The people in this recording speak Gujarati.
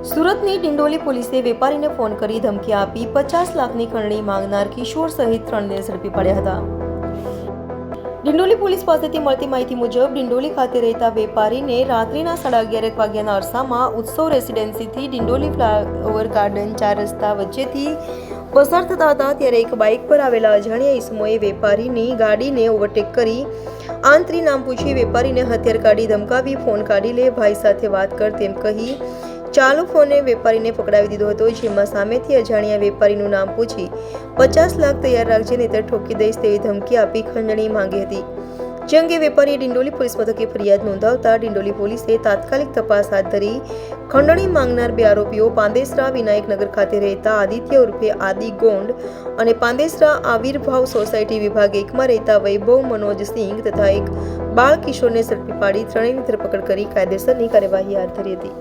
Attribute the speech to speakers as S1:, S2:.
S1: સુરતની ડિંડોલી પોલીસે વેપારીને ફોન કરી ધમકી આપી 50 લાખની ખંડણી માંગનાર કિશોર સહિત 3ને ઝડપી પાડ્યા હતા. ડિંડોલી પોલીસ પાસેથી મળતી માહિતી મુજબ ડિંડોલી ખાતે રહેતા વેપારીને રાત્રિના 11:30 વાગ્યાના અરસામાં ઉત્સવ રેસિડેન્સીથી ડિંડોલી ફ્લાવર ગાર્ડન 4 રસ્તા વચ્ચેથી પસાર થતા હતા ત્યારે એક બાઇક પર આવેલા અજાણ્યા ઈસમોએ વેપારીની ગાડીને ઓવરટેક કરી આંતરી નામ પૂછી વેપારીને હથિયાર કાઢી ધમકાવી ફોન કાઢી લે, ભાઈ સાથે વાત કર તેમ કહી ચાલુ ફોને વેપારીને પકડાવી દીધો હતો. જેમાં સામેથી અજાણ્યા વેપારીનું નામ પૂછી 50 લાખ તૈયાર રાખજે નહીતર ઠોકી દઈશ તેવી ધમકી આપી ખંડણી માંગી હતી. જે અંગે વેપારીએ ડિંડોલી પોલીસ મથકે ફરિયાદ નોંધાવતા ડિંડોલી પોલીસે તાત્કાલિક તપાસ હાથ ધરી ખંડણી માંગનાર 2 આરોપીઓ પાંદેસરા વિનાયકનગર ખાતે રહેતા આદિત્ય ઉર્ફે આદિ ગોંડ અને પાંદેસરા આવિર્ભાવ સોસાયટી વિભાગ 1માં રહેતા વૈભવ મનોજસિંહ તથા એક બાળ કિશોરને ઝડપી પાડી ત્રણેયની ધરપકડ કરી કાયદેસરની કાર્યવાહી હાથ ધરી હતી.